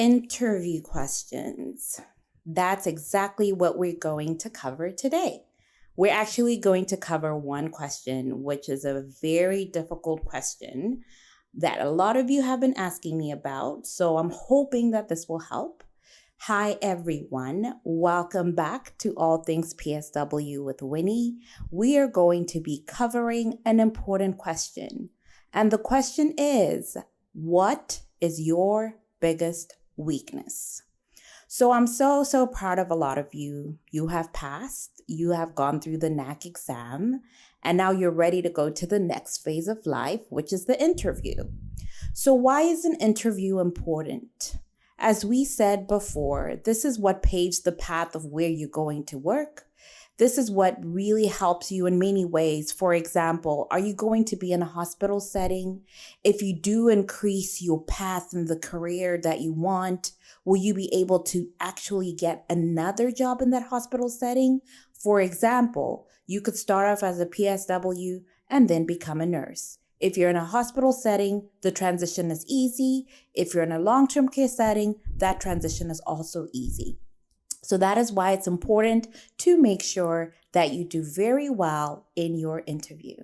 interview questions. That's exactly what we're going to cover today. We're actually going to cover one question, which is a very difficult question that a lot of you have been asking me about. So I'm hoping that this will help. Hi, everyone. Welcome back to All Things PSW with Winnie. We are going to be covering an important question. And the question is, what is your biggest weakness? So I'm so proud of a lot of you. You have passed, you have gone through the NACC exam, and now you're ready to go to the next phase of life, which is the interview. So why is an interview important? As we said before, this is what paves the path of where you're going to work. This is what really helps you in many ways. For example, are you going to be in a hospital setting? If you do increase your path in the career that you want, will you be able to actually get another job in that hospital setting? For example, you could start off as a PSW and then become a nurse. If you're in a hospital setting, the transition is easy. If you're in a long-term care setting, that transition is also easy. So that is why it's important to make sure that you do very well in your interview.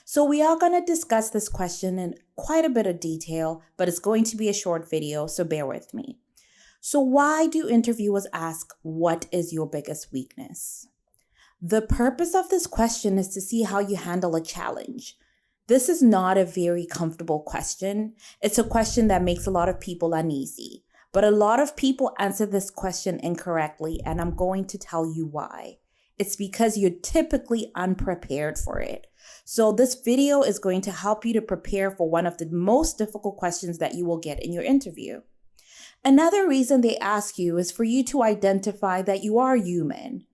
So we are going to discuss this question in quite a bit of detail, but it's going to be a short video, so bear with me. So why do interviewers ask, what is your biggest weakness? The purpose of this question is to see how you handle a challenge. This is not a very comfortable question. It's a question that makes a lot of people uneasy. But a lot of people answer this question incorrectly, and I'm going to tell you why. It's because you're typically unprepared for it. So this video is going to help you to prepare for one of the most difficult questions that you will get in your interview. Another reason they ask you is for you to identify that you are human.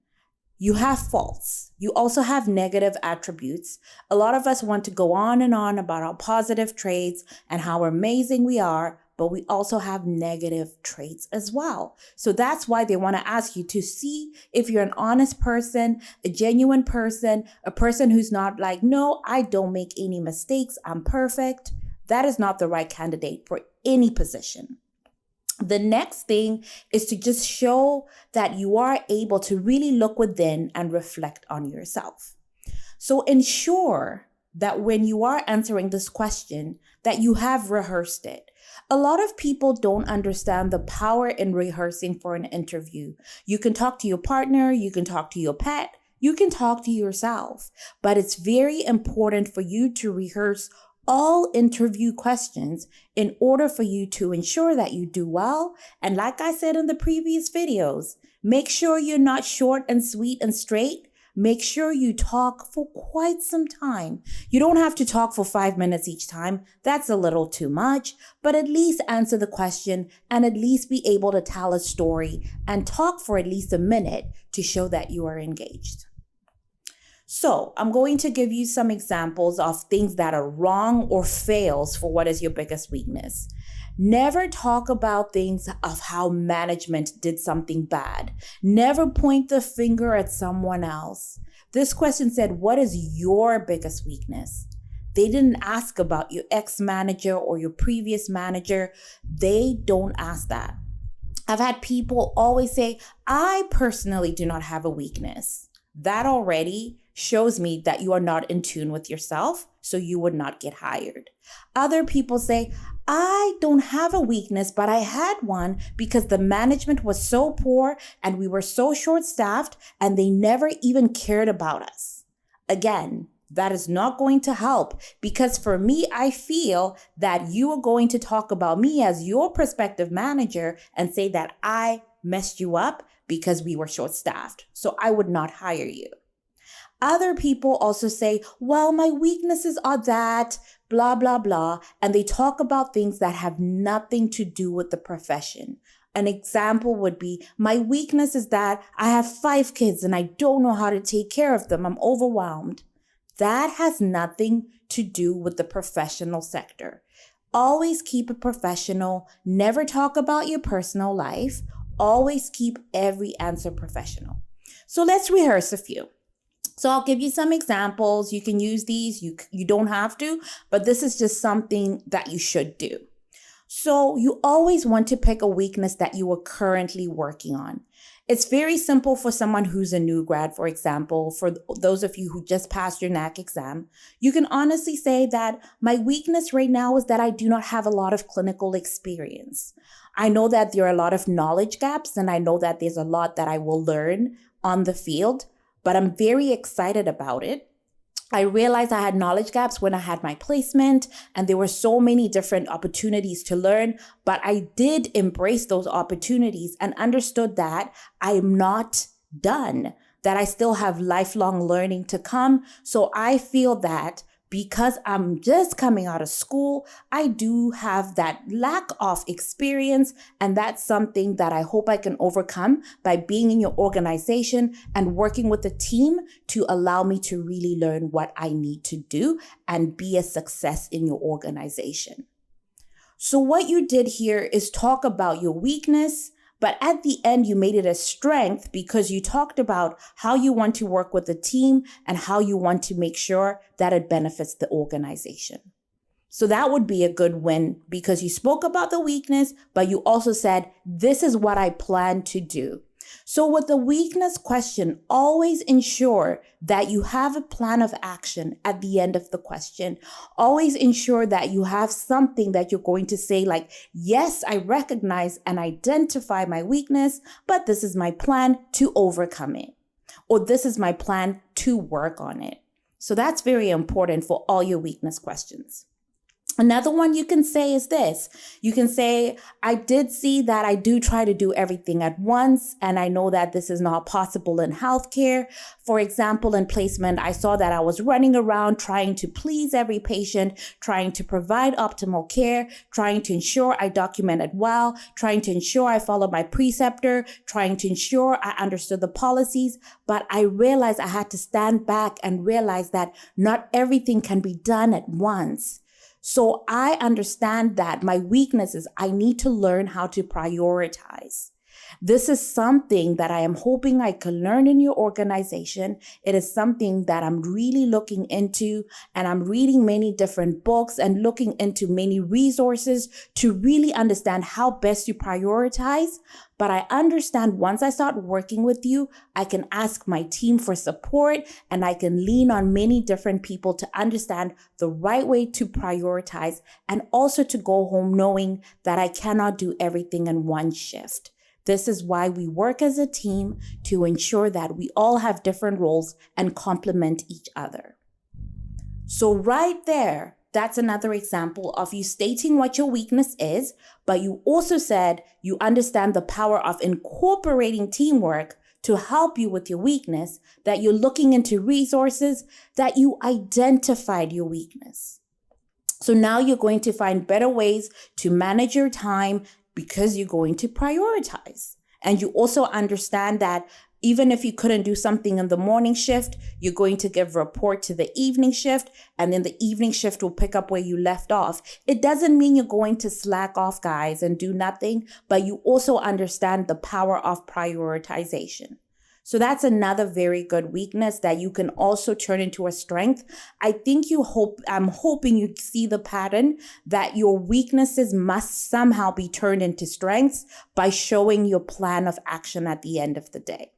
You have faults. You also have negative attributes. A lot of us want to go on and on about our positive traits and how amazing we are, but we also have negative traits as well. So that's why they want to ask you to see if you're an honest person, a genuine person, a person who's not like, no, I don't make any mistakes, I'm perfect. That is not the right candidate for any position. The next thing is to just show that you are able to really look within and reflect on yourself. So ensure that when you are answering this question, that you have rehearsed it. A lot of people don't understand the power in rehearsing for an interview. You can talk to your partner, you can talk to your pet, you can talk to yourself, but it's very important for you to rehearse all interview questions in order for you to ensure that you do well. And like I said in the previous videos, make sure you're not short and sweet and straight. Make sure you talk for quite some time. You don't have to talk for 5 minutes each time. That's a little too much, but at least answer the question and at least be able to tell a story and talk for at least a minute to show that you are engaged. So I'm going to give you some examples of things that are wrong or fails for what is your biggest weakness. Never talk about things of how management did something bad. Never point the finger at someone else. This question said, what is your biggest weakness? They didn't ask about your ex-manager or your previous manager. They don't ask that. I've had people always say, I personally do not have a weakness. That already shows me that you are not in tune with yourself, so you would not get hired. Other people say, I don't have a weakness, but I had one because the management was so poor and we were so short-staffed and they never even cared about us. Again, that is not going to help because for me, I feel that you are going to talk about me as your prospective manager and say that I messed you up because we were short-staffed. So I would not hire you. Other people also say, well, my weaknesses are that, blah, blah, blah. And they talk about things that have nothing to do with the profession. An example would be, my weakness is that I have 5 kids and I don't know how to take care of them. I'm overwhelmed. That has nothing to do with the professional sector. Always keep it professional. Never talk about your personal life. Always keep every answer professional. So let's rehearse a few. So I'll give you some examples. You can use these. You don't have to, but this is just something that you should do. So you always want to pick a weakness that you are currently working on. It's very simple for someone who's a new grad, for example, for those of you who just passed your NACC exam. You can honestly say that my weakness right now is that I do not have a lot of clinical experience. I know that there are a lot of knowledge gaps, and I know that there's a lot that I will learn on the field, but I'm very excited about it. I realized I had knowledge gaps when I had my placement, and there were so many different opportunities to learn, but I did embrace those opportunities and understood that I am not done, that I still have lifelong learning to come. So I feel that because I'm just coming out of school, I do have that lack of experience. And that's something that I hope I can overcome by being in your organization and working with a team to allow me to really learn what I need to do and be a success in your organization. So what you did here is talk about your weakness, but at the end, you made it a strength because you talked about how you want to work with the team and how you want to make sure that it benefits the organization. So that would be a good win because you spoke about the weakness, but you also said, this is what I plan to do. So with the weakness question, always ensure that you have a plan of action at the end of the question. Always ensure that you have something that you're going to say like, yes, I recognize and identify my weakness, but this is my plan to overcome it. Or this is my plan to work on it. So that's very important for all your weakness questions. Another one you can say is this. You can say, I did see that I do try to do everything at once, and I know that this is not possible in healthcare. For example, in placement, I saw that I was running around trying to please every patient, trying to provide optimal care, trying to ensure I documented well, trying to ensure I followed my preceptor, trying to ensure I understood the policies. But I realized I had to stand back and realize that not everything can be done at once. So I understand that my weakness is I need to learn how to prioritize. This is something that I am hoping I can learn in your organization. It is something that I'm really looking into, and I'm reading many different books and looking into many resources to really understand how best to prioritize. But I understand once I start working with you, I can ask my team for support and I can lean on many different people to understand the right way to prioritize and also to go home knowing that I cannot do everything in one shift. This is why we work as a team to ensure that we all have different roles and complement each other. So right there, that's another example of you stating what your weakness is, but you also said you understand the power of incorporating teamwork to help you with your weakness, that you're looking into resources, that you identified your weakness. So now you're going to find better ways to manage your time because you're going to prioritize. And you also understand that even if you couldn't do something in the morning shift, you're going to give a report to the evening shift, and then the evening shift will pick up where you left off. It doesn't mean you're going to slack off, guys, and do nothing, but you also understand the power of prioritization. So that's another very good weakness that you can also turn into a strength. I'm hoping you see the pattern that your weaknesses must somehow be turned into strengths by showing your plan of action at the end of the day.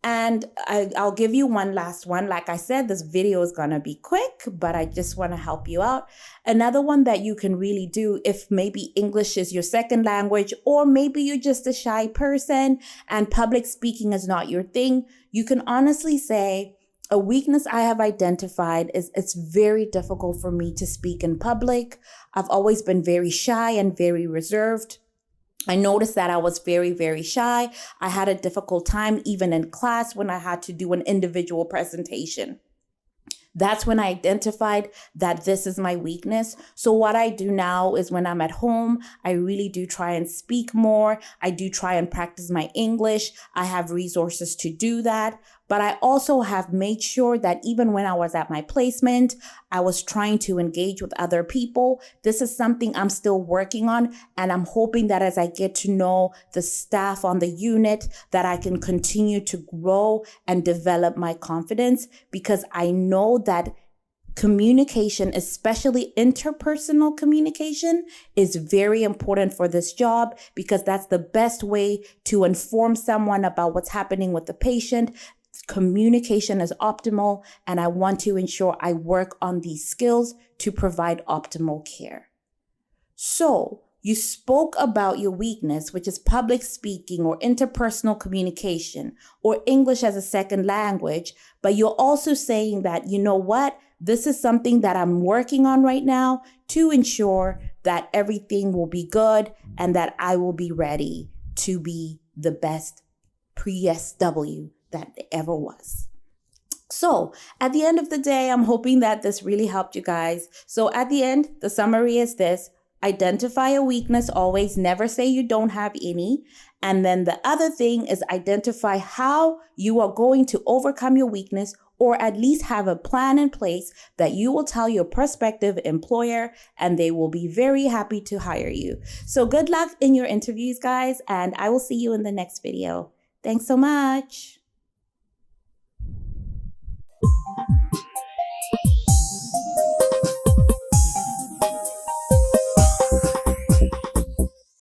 And I'll give you one last one. Like I said, this video is going to be quick, but I just want to help you out. Another one that you can really do if maybe English is your second language, or maybe you're just a shy person and public speaking is not your thing, you can honestly say, a weakness I have identified is it's very difficult for me to speak in public. I've always been very shy and very reserved. I noticed that I was very, very shy. I had a difficult time even in class when I had to do an individual presentation. That's when I identified that this is my weakness. So what I do now is when I'm at home, I really do try and speak more. I do try and practice my English. I have resources to do that. But I also have made sure that even when I was at my placement, I was trying to engage with other people. This is something I'm still working on. And I'm hoping that as I get to know the staff on the unit, that I can continue to grow and develop my confidence, because I know that Communication, especially interpersonal communication, is very important for this job because that's the best way to inform someone about what's happening with the patient. Communication is optimal, and I want to ensure I work on these skills to provide optimal care. So, you spoke about your weakness, which is public speaking or interpersonal communication or English as a second language, but you're also saying that, you know what, this is something that I'm working on right now to ensure that everything will be good and that I will be ready to be the best PSW that there ever was. So at the end of the day, I'm hoping that this really helped you guys. So at the end, the summary is this: identify a weakness always, never say you don't have any. And then the other thing is identify how you are going to overcome your weakness, or at least have a plan in place that you will tell your prospective employer, and they will be very happy to hire you. So good luck in your interviews, guys, and I will see you in the next video. Thanks so much.